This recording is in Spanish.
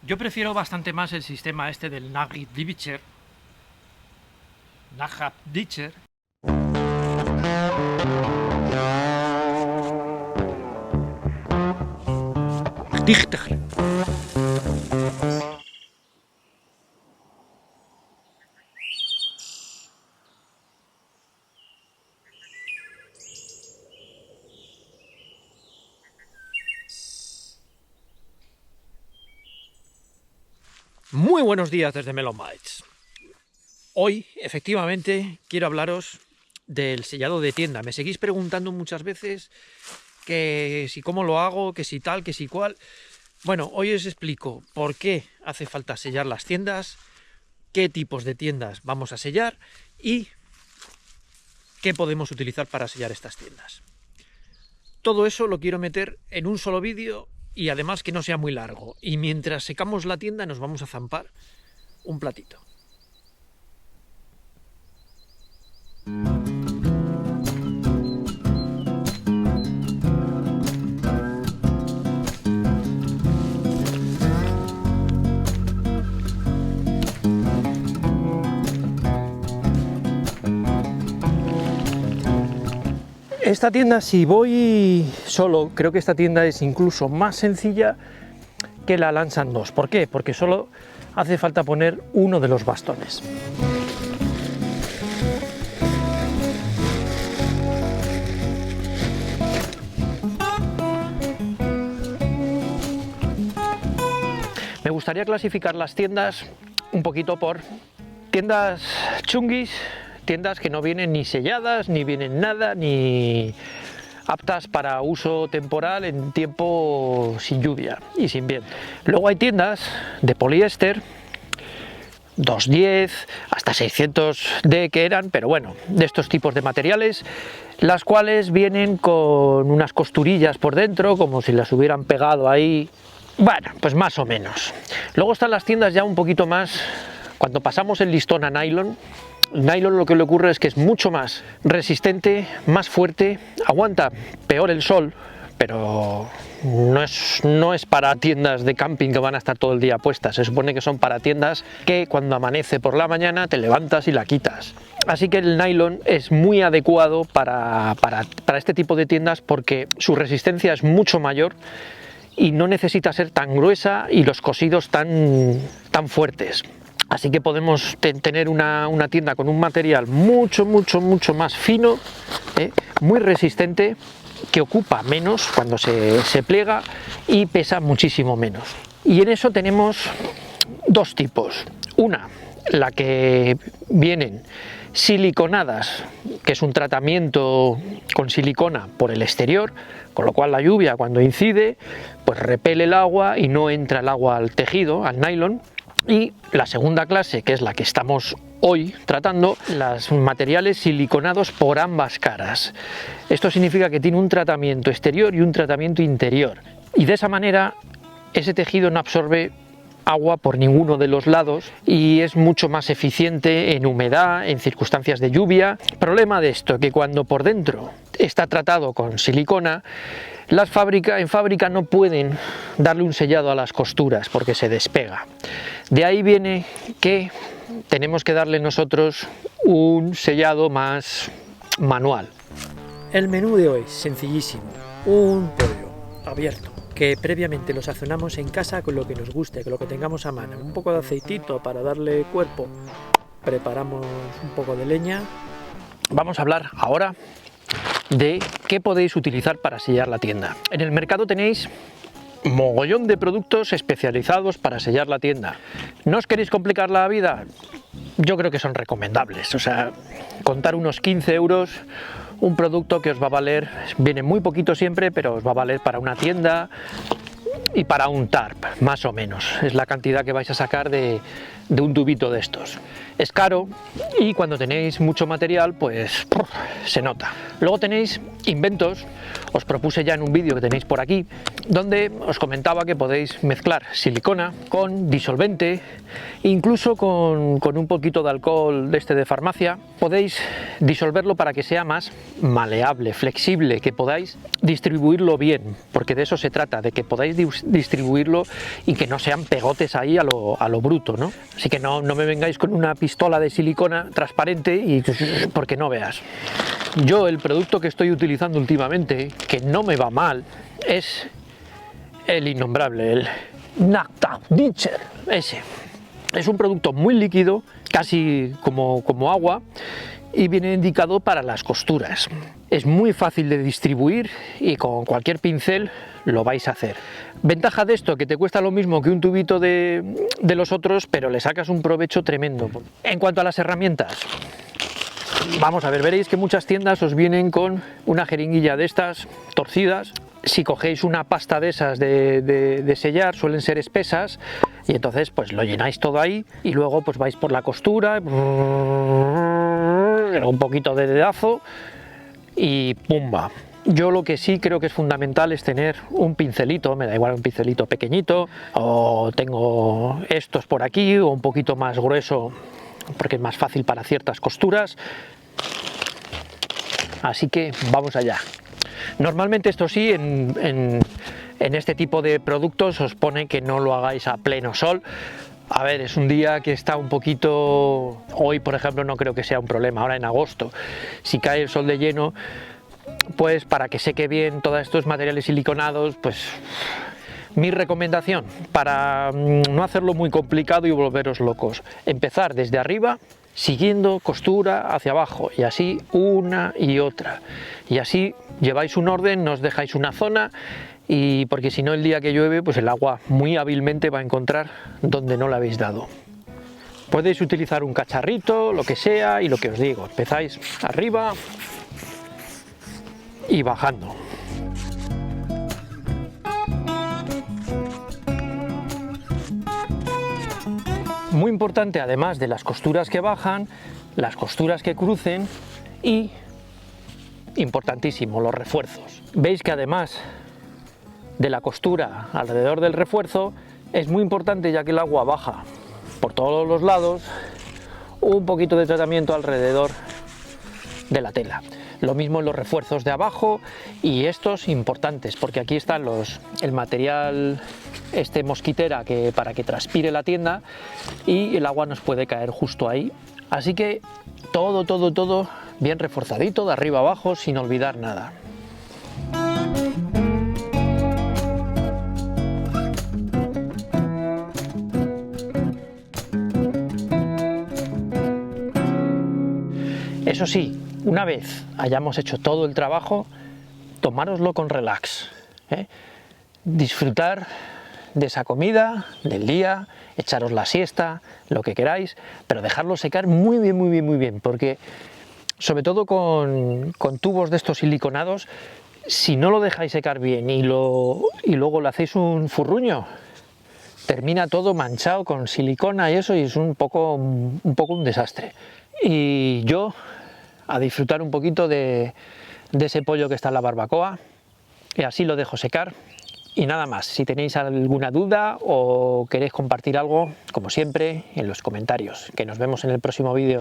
Yo prefiero bastante más el sistema este del Nachtditscher. Dichter. Muy buenos días desde Melon Bytes. Hoy, efectivamente, quiero hablaros del sellado de tienda. Me seguís preguntando muchas veces que si cómo lo hago, que si tal, que si cual. Bueno, hoy os explico por qué hace falta sellar las tiendas, qué tipos de tiendas vamos a sellar y qué podemos utilizar para sellar estas tiendas. Todo eso lo quiero meter en un solo vídeo y además que no sea muy largo. Y mientras secamos la tienda nos vamos a zampar un platito. Esta tienda, si voy solo, creo que esta tienda es incluso más sencilla que la Lansan 2. ¿Por qué? Porque solo hace falta poner uno de los bastones. Me gustaría clasificar las tiendas un poquito por tiendas chunguis, tiendas que no vienen ni selladas, ni vienen nada, ni aptas para uso temporal en tiempo sin lluvia y sin viento. Luego hay tiendas de poliéster, 210 hasta 600D que eran, pero bueno, de estos tipos de materiales, las cuales vienen con unas costurillas por dentro, como si las hubieran pegado ahí. Bueno, pues más o menos. Luego están las tiendas ya un poquito más, cuando pasamos el listón a nylon. El nylon lo que le ocurre es que es mucho más resistente, más fuerte, aguanta peor el sol, pero no es para tiendas de camping que van a estar todo el día puestas. Se supone que son para tiendas que cuando amanece por la mañana te levantas y la quitas. Así que el nylon es muy adecuado para este tipo de tiendas porque su resistencia es mucho mayor y no necesita ser tan gruesa y los cosidos tan fuertes. Así que podemos tener una tienda con un material mucho más fino, muy resistente, que ocupa menos cuando se pliega y pesa muchísimo menos. Y en eso tenemos dos tipos. Una, la que vienen siliconadas, que es un tratamiento con silicona por el exterior, con lo cual la lluvia cuando incide pues repele el agua y no entra el agua al tejido, al nylon. Y la segunda clase, que es la que estamos hoy tratando, los materiales siliconados por ambas caras. Esto significa que tiene un tratamiento exterior y un tratamiento interior. Y de esa manera ese tejido no absorbe agua por ninguno de los lados y es mucho más eficiente en humedad, en circunstancias de lluvia. Problema de esto, que cuando por dentro está tratado con silicona, en fábrica no pueden darle un sellado a las costuras porque se despega. De ahí viene que tenemos que darle nosotros un sellado más manual. El menú de hoy, sencillísimo. Un pollo abierto, que previamente lo sazonamos en casa con lo que nos guste, con lo que tengamos a mano. Un poco de aceitito para darle cuerpo. Preparamos un poco de leña. Vamos a hablar ahora de qué podéis utilizar para sellar la tienda. En el mercado tenéis mogollón de productos especializados para sellar la tienda. ¿No os queréis complicar la vida? Yo creo que son recomendables. O sea, contar unos 15 euros, un producto que os va a valer, viene muy poquito siempre, pero os va a valer para una tienda y para un tarp, más o menos. Es la cantidad que vais a sacar de un tubito de estos. Es caro y cuando tenéis mucho material, pues se nota. Luego tenéis inventos os propuse ya en un vídeo que tenéis por aquí, donde os comentaba que podéis mezclar silicona con disolvente, incluso con un poquito de alcohol de farmacia. Podéis disolverlo para que sea más maleable, flexible, que podáis distribuirlo bien, porque de eso se trata, de que podáis distribuirlo y que no sean pegotes ahí a lo bruto, ¿no? Así que no me vengáis con una pistola de silicona transparente y porque no veas. Yo el producto que estoy utilizando últimamente, que no me va mal, es el innombrable, el Nachtditscher. Ese es un producto muy líquido, casi como agua, y viene indicado para las costuras. Es muy fácil de distribuir y con cualquier pincel lo vais a hacer. Ventaja de esto, que te cuesta lo mismo que un tubito de los otros, pero le sacas un provecho tremendo. En cuanto a las herramientas, vamos a ver, veréis que muchas tiendas os vienen con una jeringuilla de estas torcidas. Si cogéis una pasta de esas de sellar, suelen ser espesas, y entonces pues lo llenáis todo ahí y luego pues vais por la costura, un poquito de dedazo y ¡pumba! Yo lo que sí creo que es fundamental es tener un pincelito, me da igual un pincelito pequeñito, o tengo estos por aquí, o un poquito más grueso, porque es más fácil para ciertas costuras. Así que vamos allá. Normalmente esto sí, en este tipo de productos os pone que no lo hagáis a pleno sol. A ver, es un día que está un poquito... Hoy, por ejemplo, no creo que sea un problema. Ahora en agosto, si cae el sol de lleno, pues para que seque bien todos estos materiales siliconados, pues mi recomendación, para no hacerlo muy complicado y volveros locos, empezar desde arriba, siguiendo costura hacia abajo, y así una y otra, y así lleváis un orden, no os dejáis una zona, y porque si no, el día que llueve, pues el agua muy hábilmente va a encontrar donde no la habéis dado. Podéis utilizar un cacharrito, lo que sea, y lo que os digo, empezáis arriba y bajando. Muy importante, además de las costuras que bajan, las costuras que crucen y, importantísimo, los refuerzos. Veis que además de la costura alrededor del refuerzo, es muy importante, ya que el agua baja por todos los lados, un poquito de tratamiento alrededor de la tela. Lo mismo en los refuerzos de abajo, y estos importantes, porque aquí están el material mosquitera para que transpire la tienda, y el agua nos puede caer justo ahí. Así que todo bien reforzadito, de arriba abajo, sin olvidar nada. Eso sí, una vez hayamos hecho todo el trabajo, tomároslo con relax, ¿eh? Disfrutar de esa comida, del día, echaros la siesta, lo que queráis, pero dejarlo secar muy bien, porque sobre todo con tubos de estos siliconados, si no lo dejáis secar bien y luego le hacéis un furruño, termina todo manchado con silicona y eso, y es un poco un desastre. Y yo a disfrutar un poquito de ese pollo que está en la barbacoa, y así lo dejo secar. Y nada más, si tenéis alguna duda o queréis compartir algo, como siempre, en los comentarios, que nos vemos en el próximo vídeo.